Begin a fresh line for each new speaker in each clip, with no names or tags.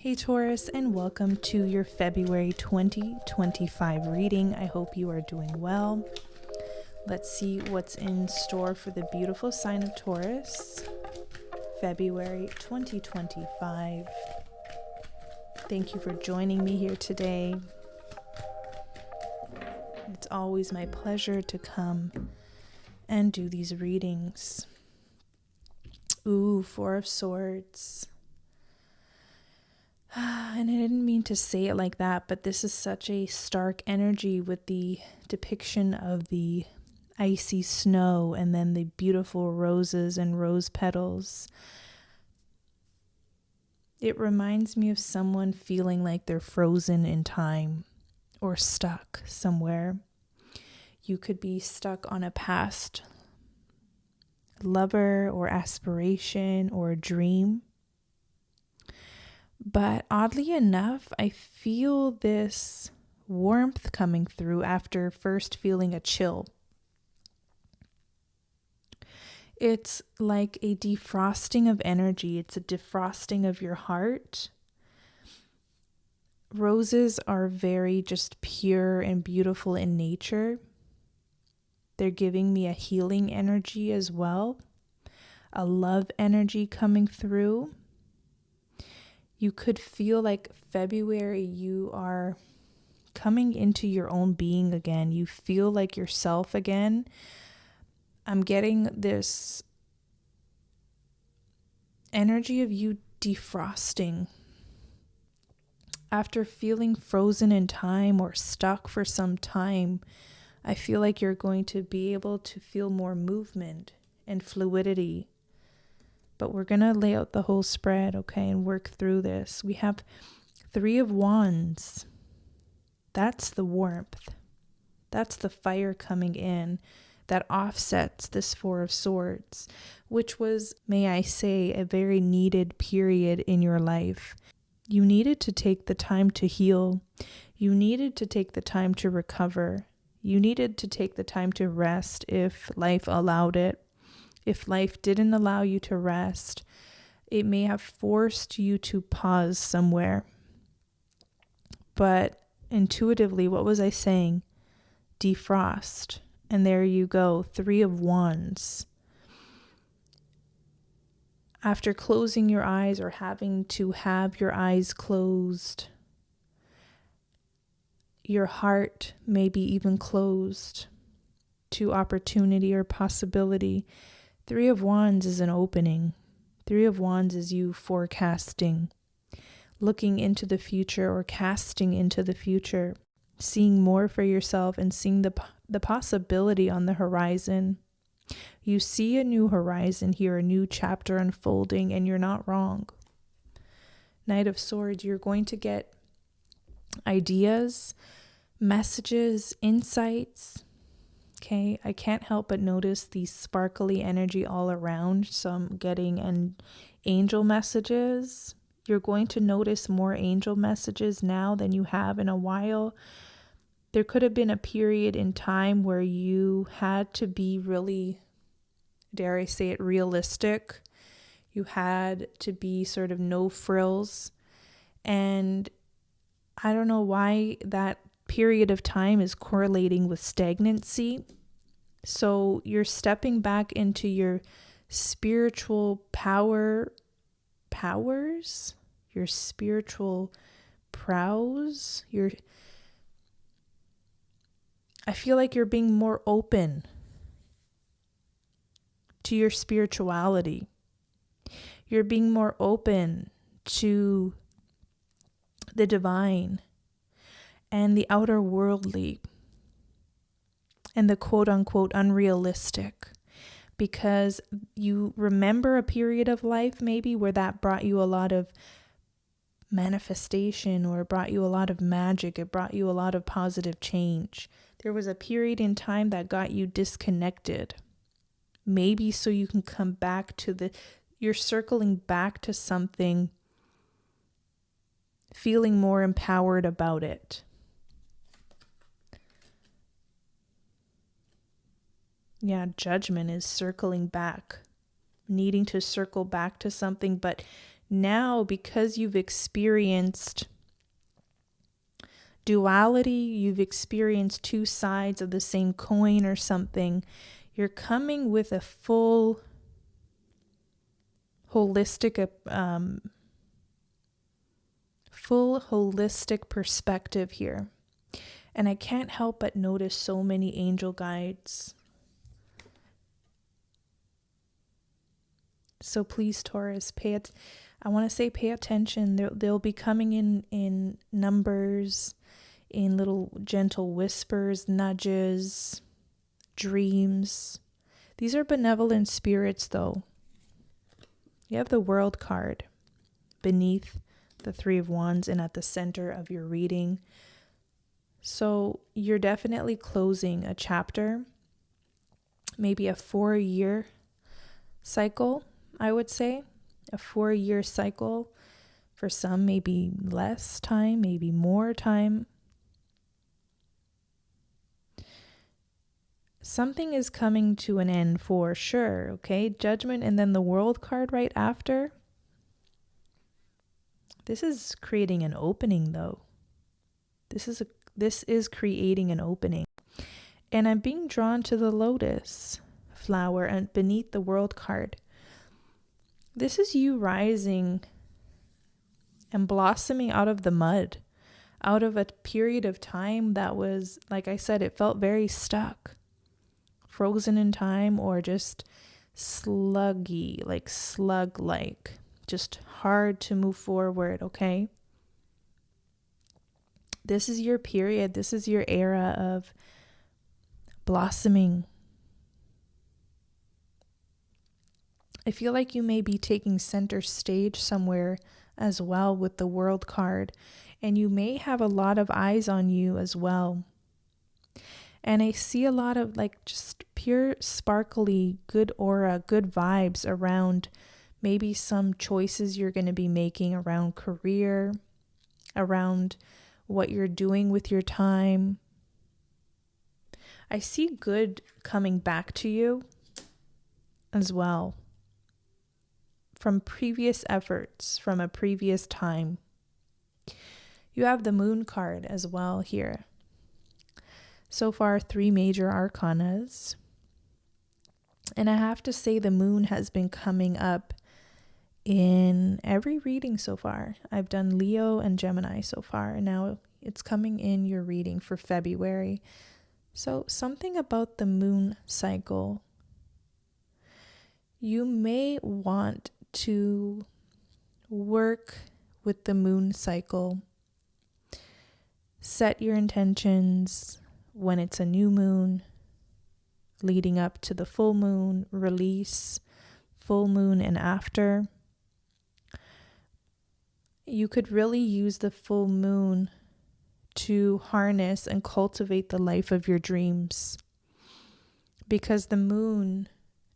Hey Taurus, and welcome to your February 2025 reading. I hope you are doing well. Let's see what's in store for the beautiful sign of Taurus, February 2025. Thank you for joining me here today. It's always my pleasure to come and do these readings. Ooh, Four of Swords. And I didn't mean to say it like that, but this is such a stark energy with the depiction of the icy snow and then the beautiful roses and rose petals. It reminds me of someone feeling like they're frozen in time or stuck somewhere. You could be stuck on a past lover or aspiration or a dream. But oddly enough, I feel this warmth coming through after first feeling a chill. It's like a defrosting of energy. It's a defrosting of your heart. Roses are very just pure and beautiful in nature. They're giving me a healing energy as well, a love energy coming through. You could feel like February, you are coming into your own being again. You feel like yourself again. I'm getting this energy of you defrosting. After feeling frozen in time or stuck for some time, I feel like you're going to be able to feel more movement and fluidity. But we're going to lay out the whole spread, okay, and work through this. We have Three of Wands. That's the warmth. That's the fire coming in that offsets this Four of Swords, which was, may I say, a very needed period in your life. You needed to take the time to heal. You needed to take the time to recover. You needed to take the time to rest if life allowed it. If life didn't allow you to rest, it may have forced you to pause somewhere. But intuitively, what was I saying? Defrost. And there you go, Three of Wands. After closing your eyes or having to have your eyes closed, your heart may be even closed to opportunity or possibility. Three of Wands is an opening. Three of Wands is you forecasting, looking into the future or casting into the future, seeing more for yourself and seeing the possibility on the horizon. You see a new horizon here, a new chapter unfolding, and you're not wrong. Knight of Swords, you're going to get ideas, messages, insights. Okay, I can't help but notice the sparkly energy all around. So I'm getting angel messages. You're going to notice more angel messages now than you have in a while. There could have been a period in time where you had to be really, dare I say it, realistic. You had to be sort of no frills. And I don't know why that period of time is correlating with stagnancy. So you're stepping back into your spiritual powers, your spiritual prowess. I feel like you're being more open to your spirituality. You're being more open to the divine and the outer worldly and the quote unquote unrealistic, because you remember a period of life maybe where that brought you a lot of manifestation or brought you a lot of magic. It brought you a lot of positive change. There was a period in time that got you disconnected. Maybe so you can come back to you're circling back to something, feeling more empowered about it. Yeah, Judgment is circling back, needing to circle back to something, but Now, because you've experienced duality, you've experienced two sides of the same coin or something, you're coming with a full holistic perspective here. And I can't help but notice so many angel guides. So please, Taurus, pay attention. They'll be coming in numbers, in little gentle whispers, nudges, dreams. These are benevolent spirits, though. You have the World card beneath the Three of Wands and at the center of your reading. So you're definitely closing a chapter, maybe a 4-year cycle, I would say. A 4-year cycle. For some, maybe less time, maybe more time. Something is coming to an end for sure, okay? Judgment and then the World card right after. This is creating an opening, though. This is creating an opening. And I'm being drawn to the Lotus flower and beneath the World card. This is you rising and blossoming out of the mud, out of a period of time that was, like I said, it felt very stuck, frozen in time, or just sluggy, like slug-like, just hard to move forward, okay? This is your period. This is your era of blossoming. I feel like you may be taking center stage somewhere as well with the World card, and you may have a lot of eyes on you as well. And I see a lot of like just pure sparkly, good aura, good vibes around maybe some choices you're going to be making around career, around what you're doing with your time. I see good coming back to you as well from previous efforts, from a previous time. You have the Moon card as well here. So far, 3 major arcanas. And I have to say the Moon has been coming up in every reading so far. I've done Leo and Gemini so far, and now it's coming in your reading for February. So something about the Moon cycle. You may want to work with the Moon cycle. Set your intentions when it's a new moon, leading up to the full moon, release, full moon and after. You could really use the full moon to harness and cultivate the life of your dreams, because the moon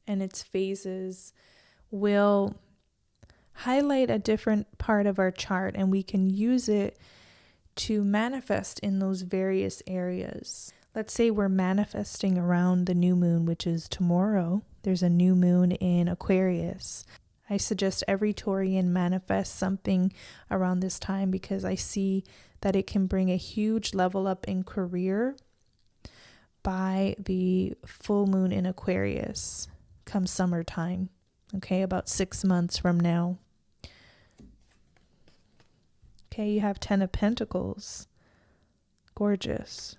and its phases will highlight a different part of our chart, and we can use it to manifest in those various areas. Let's say we're manifesting around the new moon, which is tomorrow. There's a new moon in Aquarius. I suggest every Taurian manifest something around this time, because I see that it can bring a huge level up in career by the full moon in Aquarius come summertime. Okay, about 6 months from now. Okay, you have 10 of Pentacles. Gorgeous.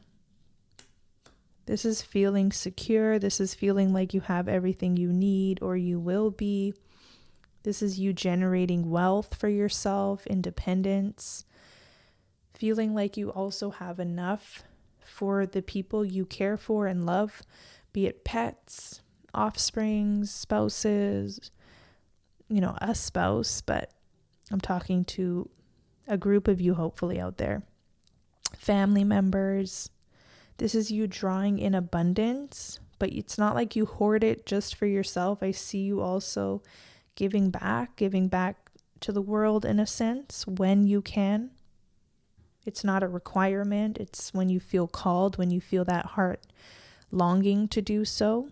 This is feeling secure. This is feeling like you have everything you need, or you will be. This is you generating wealth for yourself, independence. Feeling like you also have enough for the people you care for and love, be it pets, offsprings, spouses, a spouse, but I'm talking to a group of you hopefully out there. Family members. This is you drawing in abundance, but it's not like you hoard it just for yourself. I see you also giving back to the world in a sense when you can. It's not a requirement. It's when you feel called, when you feel that heart longing to do so.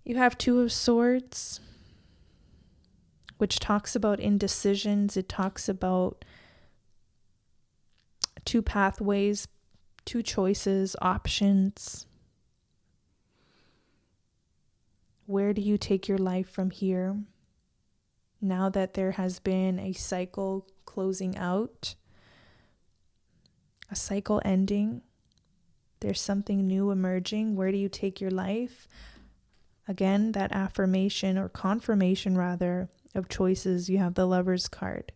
You have 2 of Swords. which talks about indecisions. It talks about two pathways, two choices, options. Where do you take your life from here? Now that there has been a cycle closing out, a cycle ending, there's something new emerging. Where do you take your life? Again, that affirmation or confirmation rather of choices. You have the Lover's card.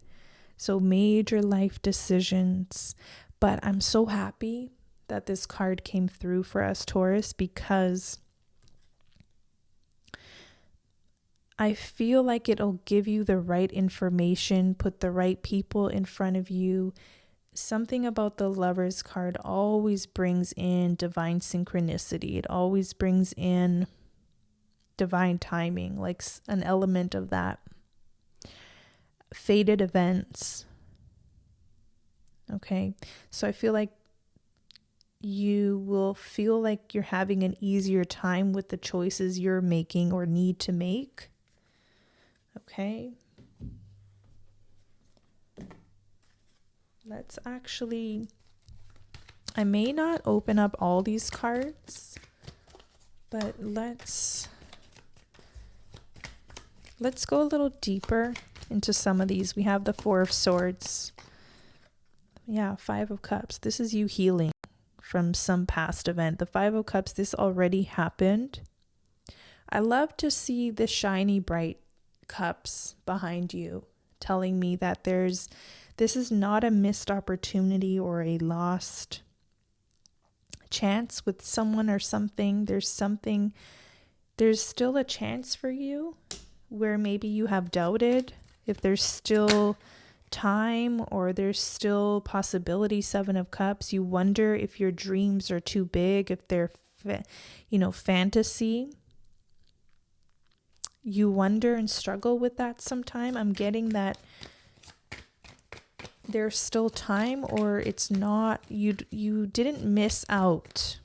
So major life decisions. But I'm so happy that this card came through for us, Taurus, because I feel like it'll give you the right information, put the right people in front of you. Something about the Lover's card always brings in divine synchronicity. It always brings in divine timing, like an element of that. Fated events. Okay, so I feel like you will feel like you're having an easier time with the choices you're making or need to make. Okay. Let's actually, I may not open up all these cards, but let's go a little deeper into some of these. We have the Four of Swords. Yeah, Five of Cups. This is you healing from some past event. The Five of Cups, this already happened. I love to see the shiny, bright cups behind you, telling me that this is not a missed opportunity or a lost chance with someone or something. There's still a chance for you where maybe you have doubted if there's still time or there's still possibility. Seven of Cups. You wonder if your dreams are too big, if they're, fantasy. You wonder and struggle with that sometime. I'm getting that there's still time, or it's not, you didn't miss out.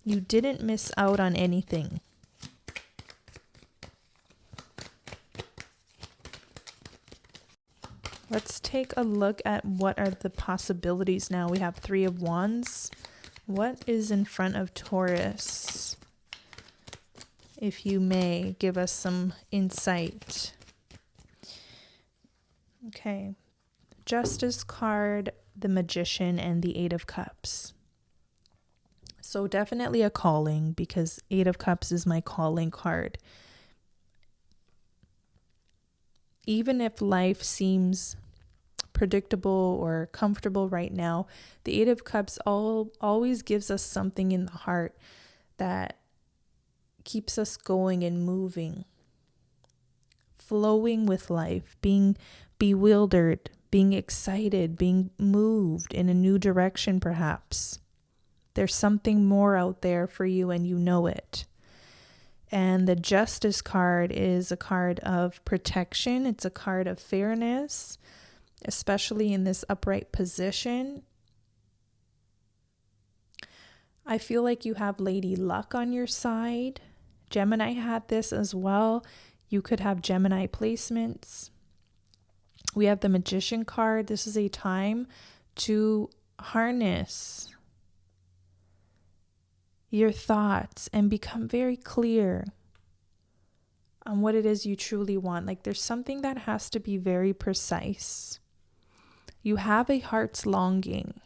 You didn't miss out on anything. Let's take a look at what are the possibilities now. We have Three of Wands. What is in front of Taurus? If you may, give us some insight. Okay. Justice card, the Magician, and the Eight of Cups. So definitely a calling, because Eight of Cups is my calling card. Even if life seems predictable or comfortable right now, the Eight of Cups always gives us something in the heart that keeps us going and moving, flowing with life, being bewildered, being excited, being moved in a new direction perhaps. There's something more out there for you and you know it. And the Justice card is a card of protection. It's a card of fairness, especially in this upright position. I feel like you have Lady Luck on your side. Gemini had this as well. You could have Gemini placements. We have the Magician card. This is a time to harness your thoughts and become very clear on what it is you truly want. Like there's something that has to be very precise. You have a heart's longing.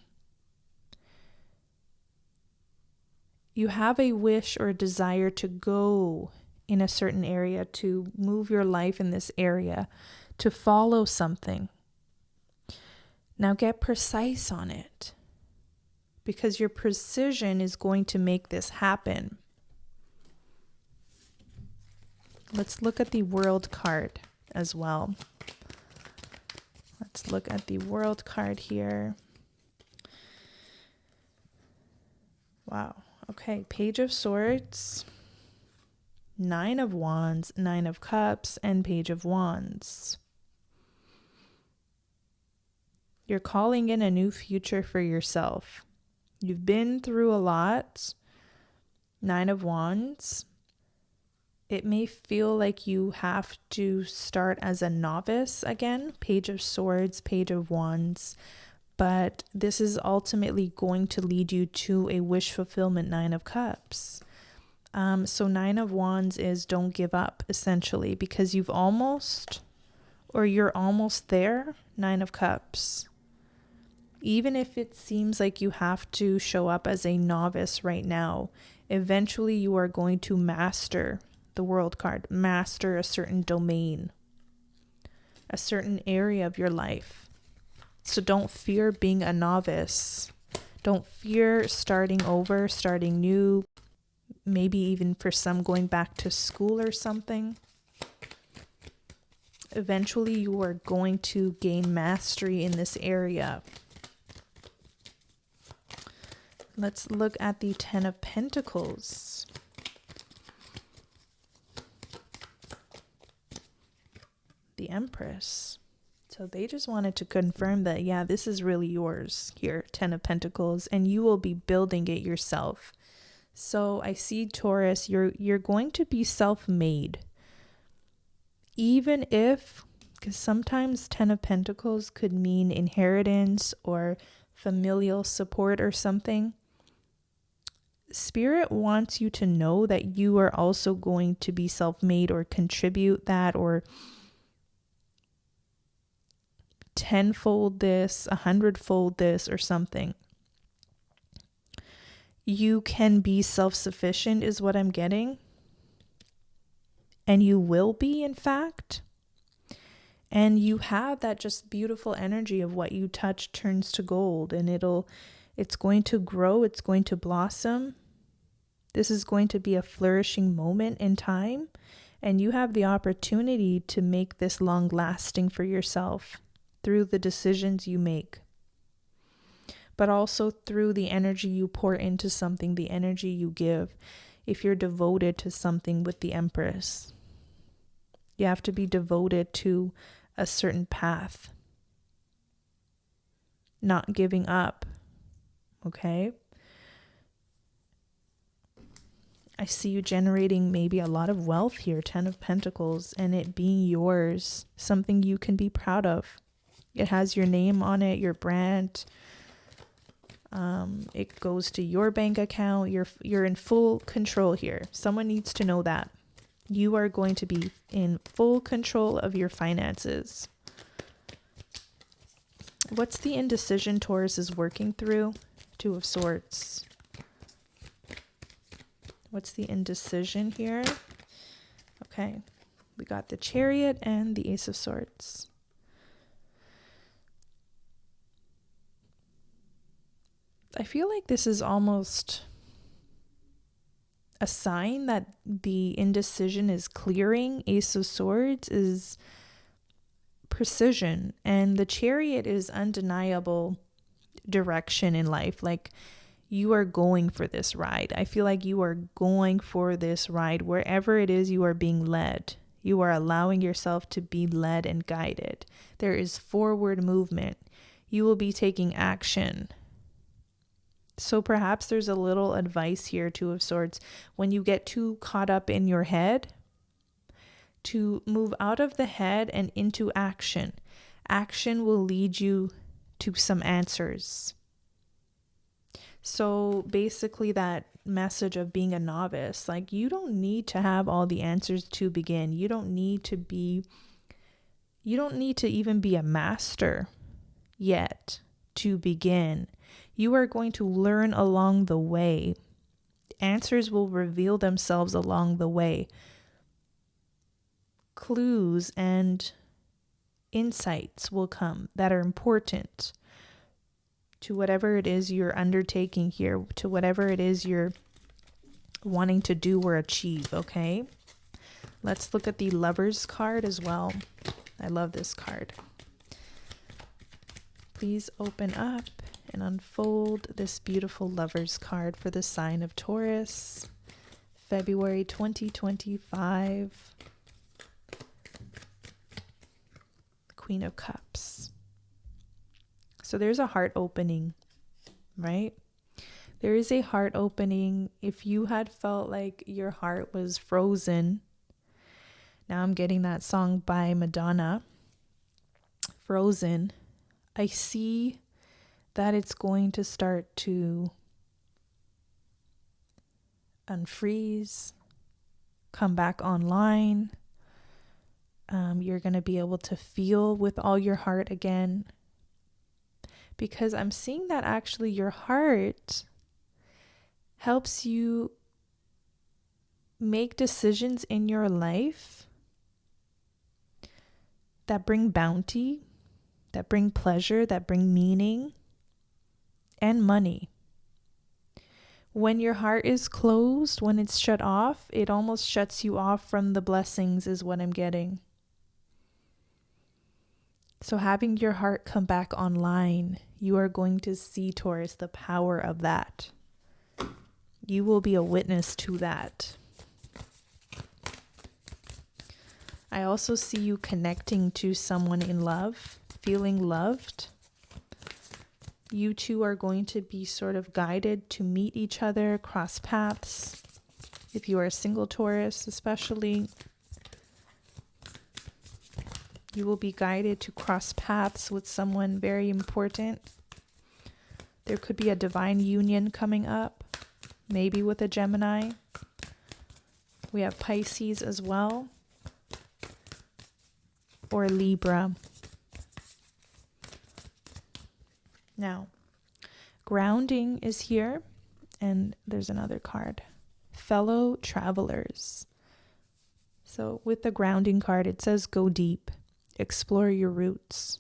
You have a wish or a desire to go in a certain area, to move your life in this area, to follow something. Now get precise on it, because your precision is going to make this happen. Let's look at the World card as well. Let's look at the World card here. Wow. Okay, Page of Swords, Nine of Wands, Nine of Cups, and Page of Wands. You're calling in a new future for yourself. You've been through a lot. Nine of Wands. It may feel like you have to start as a novice again, Page of Swords, Page of Wands, but this is ultimately going to lead you to a wish fulfillment, Nine of Cups. So Nine of Wands is don't give up, essentially, because you're almost there. Nine of Cups. Even if it seems like you have to show up as a novice right now, eventually you are going to master the World card, master a certain domain, a certain area of your life. So don't fear being a novice. Don't fear starting over, starting new, maybe even for some going back to school or something. Eventually you are going to gain mastery in this area. Let's look at the Ten of Pentacles. The Empress. So they just wanted to confirm that, yeah, this is really yours here, Ten of Pentacles, and you will be building it yourself. So I see, Taurus, you're going to be self-made. Even if, because sometimes Ten of Pentacles could mean inheritance or familial support or something. Spirit wants you to know that you are also going to be self-made or contribute that or tenfold this, 100-fold this or something. You can be self-sufficient is what I'm getting. And you will be, in fact. And you have that just beautiful energy of what you touch turns to gold, and it's going to grow, it's going to blossom. This is going to be a flourishing moment in time, and you have the opportunity to make this long lasting for yourself through the decisions you make, but also through the energy you pour into something, the energy you give. If you're devoted to something with the Empress, you have to be devoted to a certain path, not giving up. Okay? I see you generating maybe a lot of wealth here, Ten of Pentacles, and it being yours, something you can be proud of. It has your name on it, your brand. It goes to your bank account. You're in full control here. Someone needs to know that. You are going to be in full control of your finances. What's the indecision Taurus is working through? Two of Swords. What's the indecision here? Okay, we got the Chariot and the Ace of Swords. I feel like this is almost a sign that the indecision is clearing. Ace of Swords is precision, and the Chariot is undeniable direction in life. Like, you are going for this ride. I feel like you are going for this ride. Wherever it is, you are being led. You are allowing yourself to be led and guided. There is forward movement. You will be taking action. So perhaps there's a little advice here, Two of Swords. When you get too caught up in your head, to move out of the head and into action. Action will lead you to some answers. So basically that message of being a novice, like, you don't need to have all the answers to begin. You don't need to even be a master yet to begin. You are going to learn along the way. Answers will reveal themselves along the way. Clues and insights will come that are important to whatever it is you're undertaking here, to whatever it is you're wanting to do or achieve, okay? Let's look at the Lovers card as well. I love this card. Please open up and unfold this beautiful Lovers card for the sign of Taurus, February 2025. Queen of Cups. So there's a heart opening, right? There is a heart opening. If you had felt like your heart was frozen Now I'm getting that song by Madonna, Frozen. I see that it's going to start to unfreeze, come back online. You're going to be able to feel with all your heart again. Because I'm seeing that actually your heart helps you make decisions in your life that bring bounty, that bring pleasure, that bring meaning and money. When your heart is closed, when it's shut off, it almost shuts you off from the blessings is what I'm getting. So having your heart come back online, you are going to see, Taurus, the power of that. You will be a witness to that. I also see you connecting to someone in love, feeling loved. You two are going to be sort of guided to meet each other, cross paths. If you are a single Taurus, especially, you will be guided to cross paths with someone very important. There could be a divine union coming up, maybe with a Gemini. We have Pisces as well, or Libra. Now, grounding is here, and there's another card. Fellow travelers. So with the grounding card, it says go deep, explore your roots.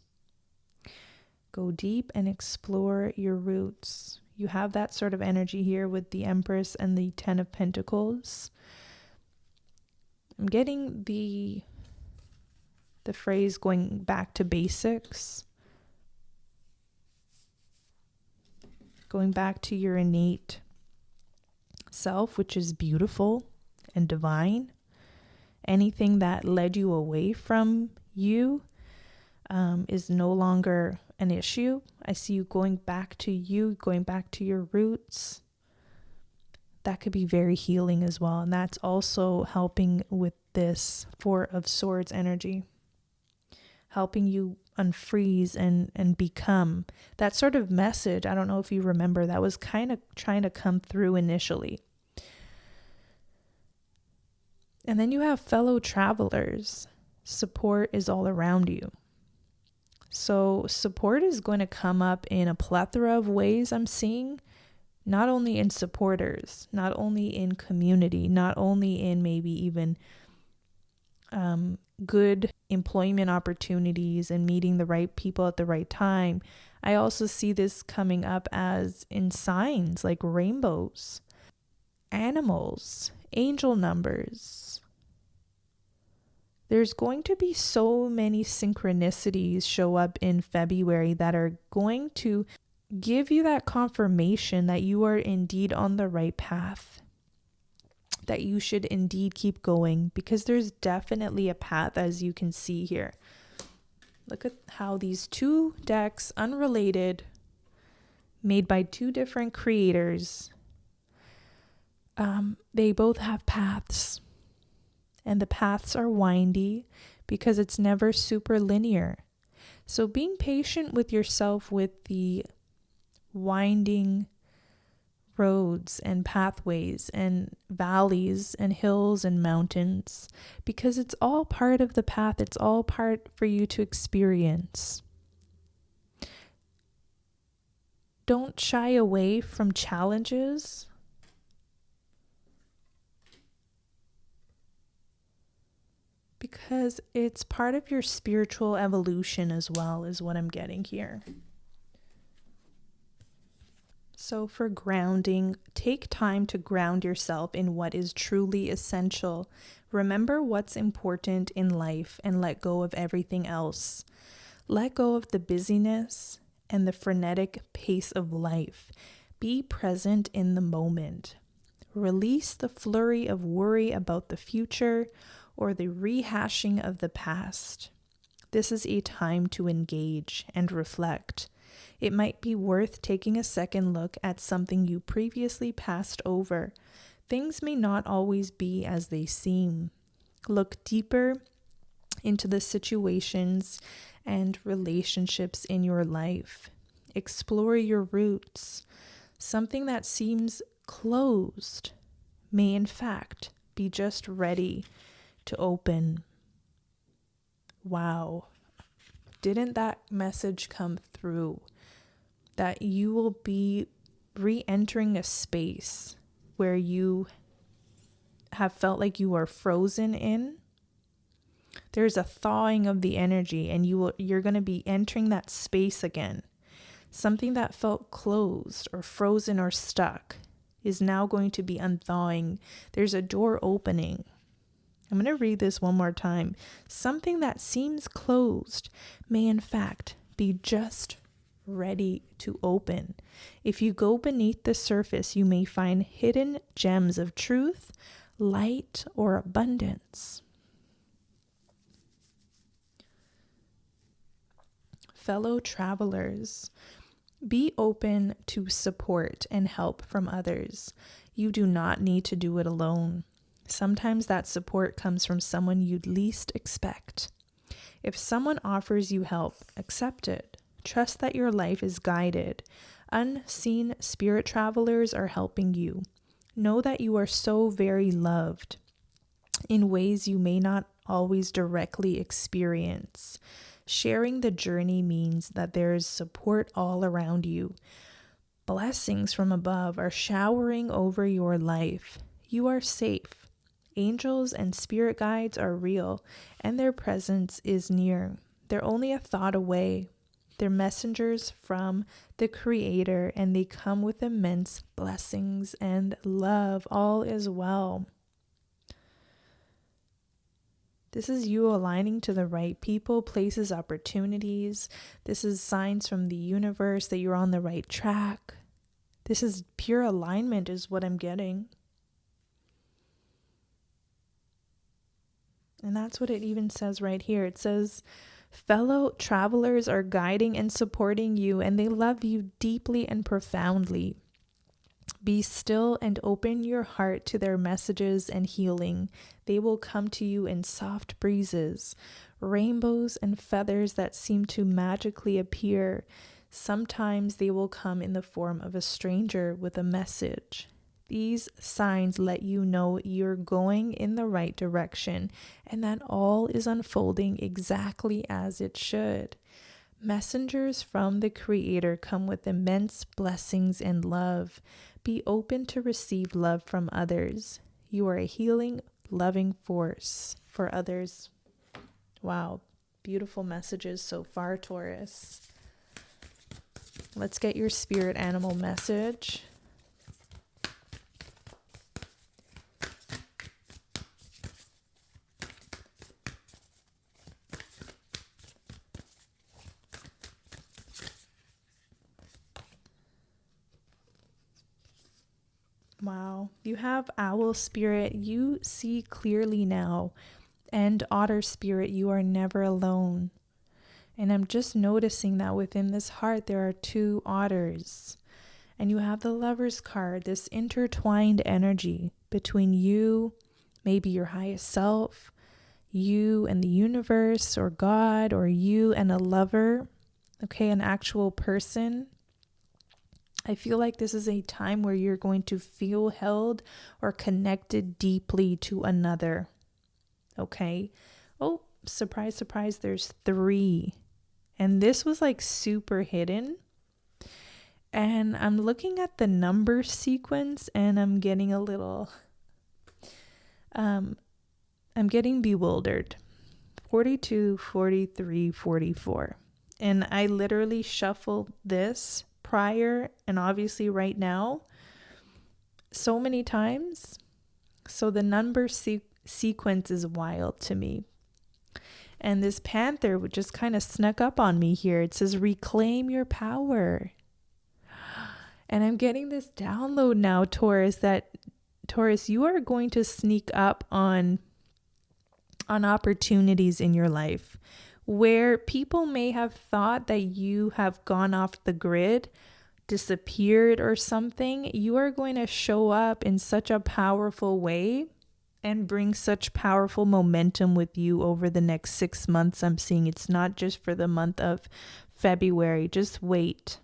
Go deep and explore your roots. You have that sort of energy here with the Empress and the Ten of Pentacles. I'm getting the phrase going back to basics. Going back to your innate self, which is beautiful and divine. Anything that led you away from you is no longer an issue. I see you going back to you, going back to your roots. That could be very healing as well. And that's also helping with this Four of Swords energy. Helping you unfreeze and become that sort of message. I don't know if you remember, that was kind of trying to come through initially. And then you have fellow travelers. Support is all around you. So support is going to come up in a plethora of ways I'm seeing, not only in supporters, not only in community, not only in maybe even good employment opportunities and meeting the right people at the right time. I also see this coming up as in signs like rainbows, animals, angel numbers. There's going to be so many synchronicities show up in February that are going to give you that confirmation that you are indeed on the right path, that you should indeed keep going, because there's definitely a path, as you can see here. Look at how these two decks, unrelated, made by two different creators, they both have paths. And the paths are windy because it's never super linear. So being patient with yourself with the winding roads and pathways and valleys and hills and mountains, because it's all part of the path. It's all part for you to experience. Don't shy away from challenges. Because it's part of your spiritual evolution as well, is what I'm getting here. So for grounding, take time to ground yourself in what is truly essential. Remember what's important in life and let go of everything else. Let go of the busyness and the frenetic pace of life. Be present in the moment. Release the flurry of worry about the future or the rehashing of the past. This is a time to engage and reflect. It might be worth taking a second look at something you previously passed over. Things may not always be as they seem. Look deeper into the situations and relationships in your life. Explore your roots. Something that seems closed may in fact be just ready to open. Wow. Didn't that message come through? That you will be re-entering a space where you have felt like you are frozen in. There's a thawing of the energy, and you're going to be entering that space again. Something that felt closed or frozen or stuck is now going to be unthawing. There's a door opening. I'm going to read this one more time. Something that seems closed may in fact be just ready to open. If you go beneath the surface, you may find hidden gems of truth, light, or abundance. Fellow travelers, be open to support and help from others. You do not need to do it alone. Sometimes that support comes from someone you'd least expect. If someone offers you help, accept it. Trust that your life is guided. Unseen spirit travelers are helping you. Know that you are so very loved in ways you may not always directly experience. Sharing the journey means that there is support all around you. Blessings from above are showering over your life. You are safe. Angels and spirit guides are real, and their presence is near. They're only a thought away. They're messengers from the Creator, and they come with immense blessings and love. All is well. This is you aligning to the right people, places, opportunities. This is signs from the universe that you're on the right track. This is pure alignment is what I'm getting. And that's what it even says right here. It says, fellow travelers are guiding and supporting you, and they love you deeply and profoundly. Be still and open your heart to their messages and healing. They will come to you in soft breezes, rainbows and feathers that seem to magically appear. Sometimes they will come in the form of a stranger with a message. These signs let you know you're going in the right direction and that all is unfolding exactly as it should. Messengers from the Creator come with immense blessings and love. Be open to receive love from others. You are a healing, loving force for others. Wow, beautiful messages so far, Taurus. Let's get your spirit animal message. Wow, you have owl spirit, you see clearly now, and otter spirit, you are never alone. And I'm just noticing that within this heart there are two otters, and you have the Lover's card, this intertwined energy between you, maybe your highest self, you and the universe or God, or you and a lover, okay, an actual person. I feel like this is a time where you're going to feel held or connected deeply to another. Okay. Oh, surprise, surprise. There's 3. And this was like super hidden. And I'm looking at the number sequence and I'm getting a little, I'm getting bewildered. 42, 43, 44. And I literally shuffled this prior and obviously right now so many times. So the number sequence is wild to me. And this panther just kind of snuck up on me here. It says reclaim your power. And I'm getting this download now, Taurus, that Taurus, you are going to sneak up on opportunities in your life where people may have thought that you have gone off the grid, disappeared or something. You are going to show up in such a powerful way and bring such powerful momentum with you over the next 6 months. I'm seeing it's not just for the month of February. Just wait.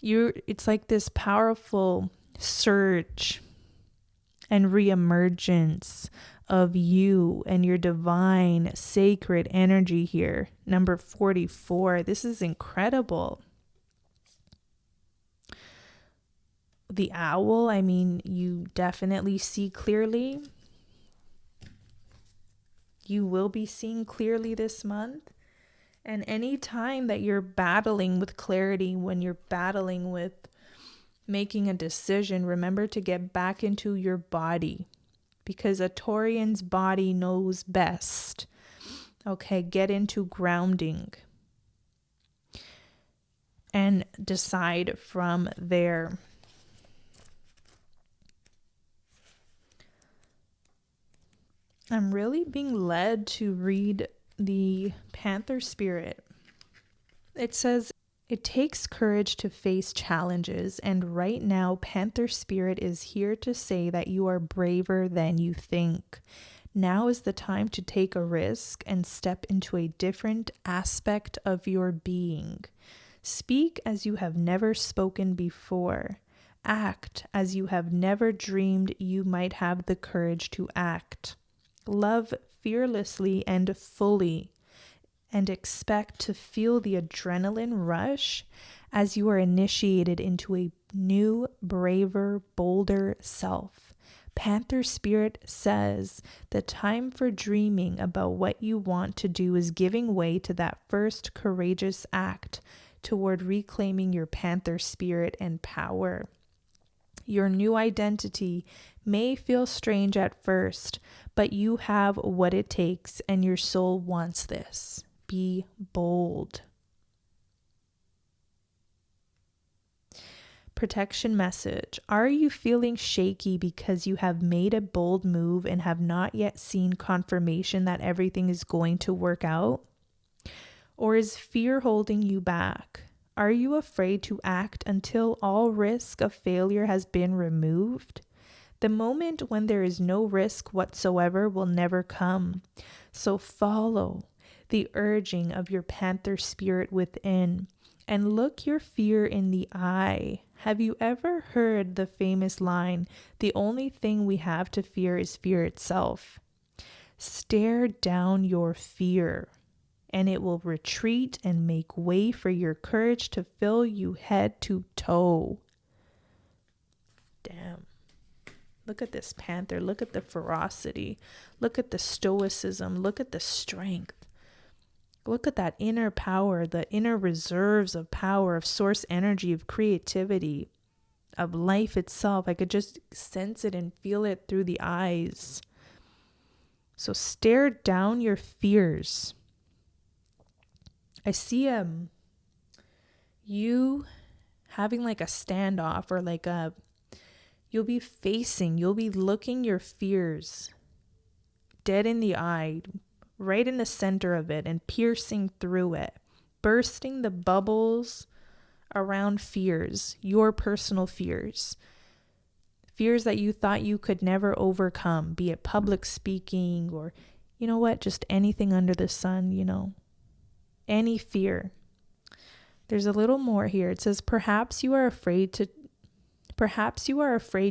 It's like this powerful surge and reemergence of you and your divine sacred energy here. Number 44. This is incredible. The owl, I mean, you definitely see clearly. You will be seeing clearly this month. And any time that you're battling with clarity, when you're battling with making a decision, remember to get back into your body, because a Taurian's body knows best. Okay, get into grounding and decide from there. I'm really being led to read the Panther Spirit. It says, it takes courage to face challenges, and right now, Panther Spirit is here to say that you are braver than you think. Now is the time to take a risk and step into a different aspect of your being. Speak as you have never spoken before. Act as you have never dreamed you might have the courage to act. Love fearlessly and fully, and expect to feel the adrenaline rush as you are initiated into a new, braver, bolder self. Panther Spirit says the time for dreaming about what you want to do is giving way to that first courageous act toward reclaiming your Panther Spirit and power. Your new identity may feel strange at first, but you have what it takes and your soul wants this. Be bold. Protection message. Are you feeling shaky because you have made a bold move and have not yet seen confirmation that everything is going to work out? Or is fear holding you back? Are you afraid to act until all risk of failure has been removed? The moment when there is no risk whatsoever will never come. So follow the urging of your Panther Spirit within and look your fear in the eye. Have you ever heard the famous line, the only thing we have to fear is fear itself? Stare down your fear, and it will retreat and make way for your courage to fill you head to toe. Damn. Look at this panther. Look at the ferocity. Look at the stoicism. Look at the strength. Look at that inner power, the inner reserves of power, of source energy, of creativity, of life itself. I could just sense it and feel it through the eyes. So stare down your fears. I see you having like a standoff, or like you'll be looking your fears dead in the eye, right in the center of it, and piercing through it, bursting the bubbles around fears, your personal fears that you thought you could never overcome, be it public speaking or, just anything under the sun, any fear. There's a little more here. It says, perhaps you are afraid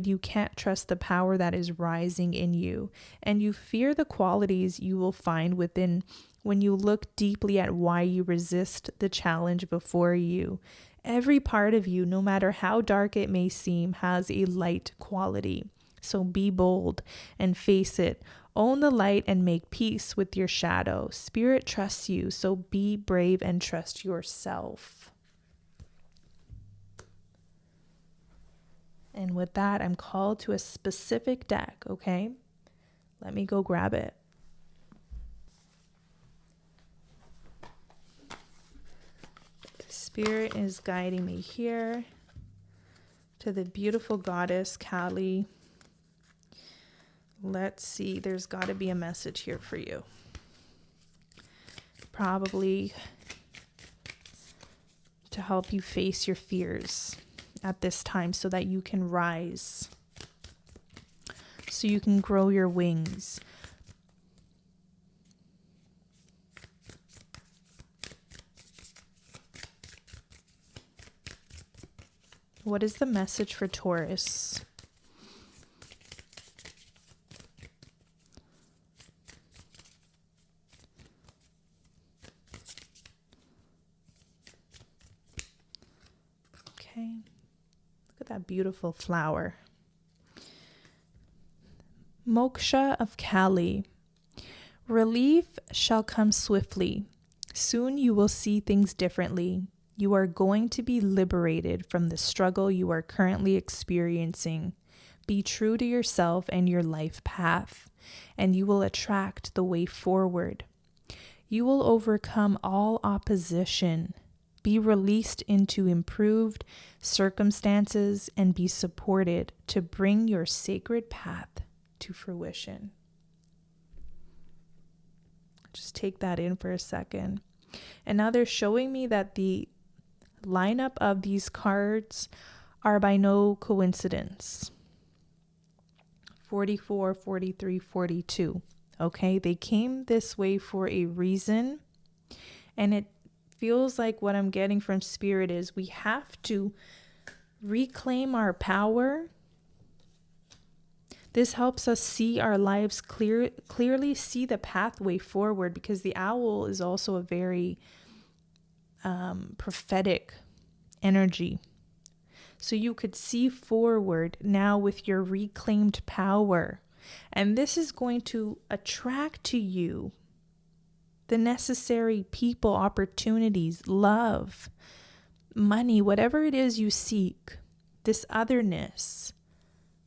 you can't trust the power that is rising in you, and you fear the qualities you will find within when you look deeply at why you resist the challenge before you. Every part of you, no matter how dark it may seem, has a light quality. So be bold and face it. Own the light and make peace with your shadow. Spirit trusts you, so be brave and trust yourself. And with that, I'm called to a specific deck, okay? Let me go grab it. Spirit is guiding me here to the beautiful goddess Kali. Let's see, there's got to be a message here for you. Probably to help you face your fears at this time so that you can rise. so you can grow your wings. What is the message for Taurus? Okay. Look at that beautiful flower. Moksha of Kali. Relief shall come swiftly. Soon you will see things differently. You are going to be liberated from the struggle you are currently experiencing. Be true to yourself and your life path, and you will attract the way forward. You will overcome all opposition. Be released into improved circumstances and be supported to bring your sacred path to fruition. Just take that in for a second. And now they're showing me that the lineup of these cards are by no coincidence. 44, 43, 42. Okay, they came this way for a reason. And it feels like what I'm getting from Spirit is we have to reclaim our power. This helps us see our lives clearly see the pathway forward, because the owl is also a very prophetic energy. So you could see forward now with your reclaimed power. And this is going to attract to you the necessary people, opportunities, love, money, whatever it is you seek, this otherness,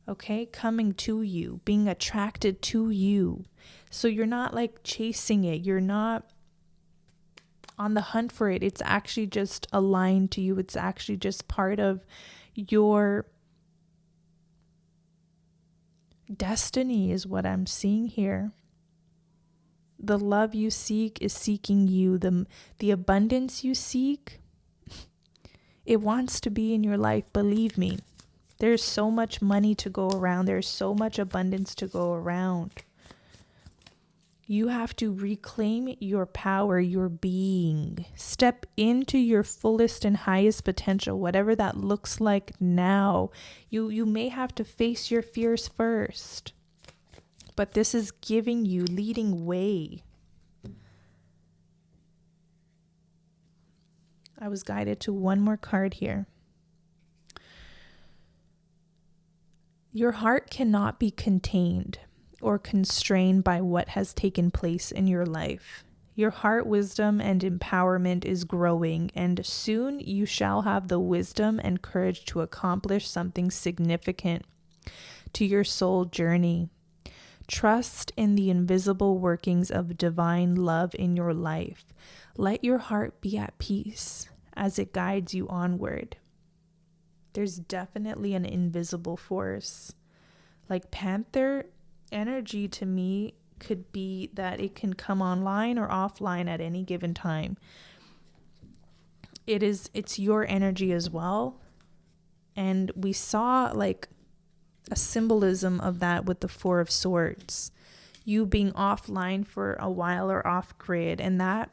okay, coming to you, being attracted to you. So you're not like chasing it. You're not on the hunt for it. It's actually just aligned to you. It's actually just part of your destiny is what I'm seeing here. The love you seek is seeking you. The abundance you seek, it wants to be in your life. Believe me, there's so much money to go around. There's so much abundance to go around. You have to reclaim your power, your being. Step into your fullest and highest potential, whatever that looks like now. You may have to face your fears first, but this is giving you, leading way. I was guided to one more card here. Your heart cannot be contained or constrained by what has taken place in your life. Your heart wisdom and empowerment is growing, and soon you shall have the wisdom and courage to accomplish something significant to your soul journey. Trust in the invisible workings of divine love in your life. Let your heart be at peace as it guides you onward. There's definitely an invisible force. Like Panther energy to me could be that it can come online or offline at any given time. It's your energy as well. And we saw like a symbolism of that with the Four of Swords. You being offline for a while or off grid, and that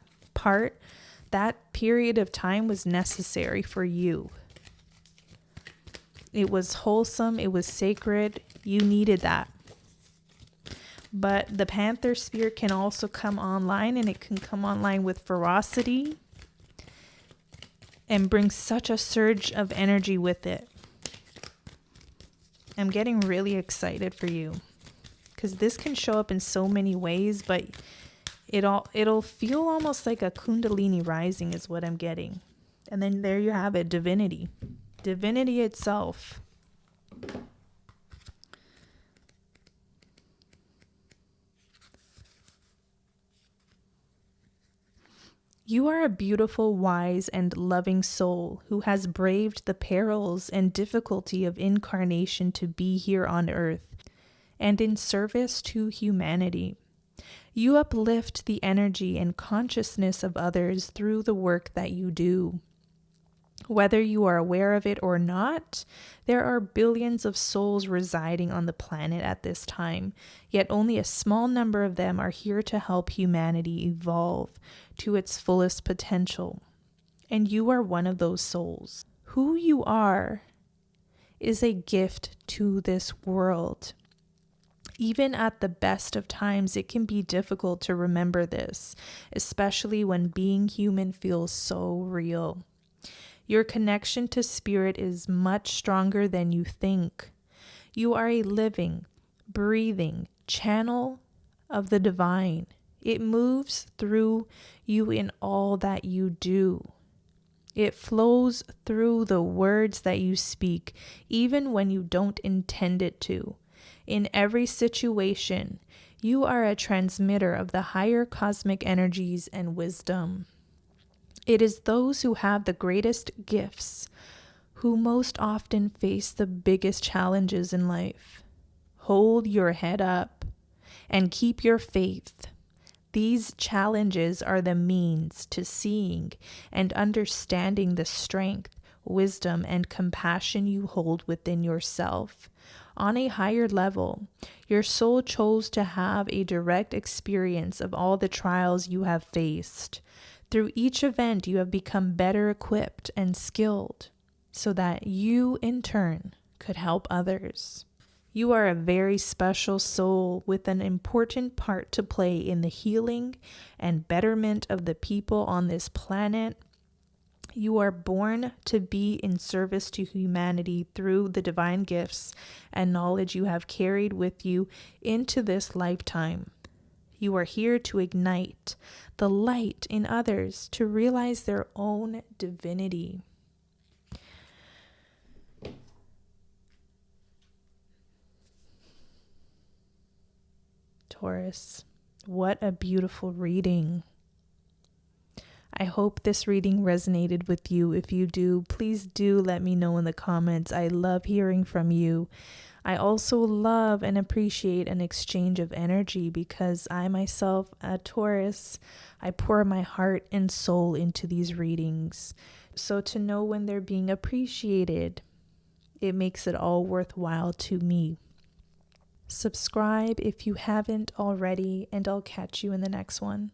period of time was necessary for you. It was wholesome, it was sacred, you needed that. But the Panther spirit can also come online, and it can come online with ferocity and bring such a surge of energy with it. I'm getting really excited for you because this can show up in so many ways, but it'll feel almost like a Kundalini rising is what I'm getting. And then there you have it, divinity itself. You are a beautiful, wise, and loving soul who has braved the perils and difficulty of incarnation to be here on earth and in service to humanity. You uplift the energy and consciousness of others through the work that you do. Whether you are aware of it or not, there are billions of souls residing on the planet at this time, yet only a small number of them are here to help humanity evolve to its fullest potential. And you are one of those souls. Who you are is a gift to this world. Even at the best of times, it can be difficult to remember this, especially when being human feels so real. Your connection to spirit is much stronger than you think. You are a living, breathing channel of the divine. It moves through you in all that you do. It flows through the words that you speak, even when you don't intend it to. In every situation, you are a transmitter of the higher cosmic energies and wisdom. It is those who have the greatest gifts who most often face the biggest challenges in life. Hold your head up and keep your faith. These challenges are the means to seeing and understanding the strength, wisdom, and compassion you hold within yourself. On a higher level, your soul chose to have a direct experience of all the trials you have faced. Through each event, you have become better equipped and skilled so that you, in turn, could help others. You are a very special soul with an important part to play in the healing and betterment of the people on this planet. You are born to be in service to humanity through the divine gifts and knowledge you have carried with you into this lifetime. You are here to ignite the light in others to realize their own divinity. Taurus, what a beautiful reading. I hope this reading resonated with you. If you do, please do let me know in the comments. I love hearing from you. I also love and appreciate an exchange of energy because I myself, a Taurus, I pour my heart and soul into these readings. So to know when they're being appreciated, it makes it all worthwhile to me. Subscribe if you haven't already, and I'll catch you in the next one.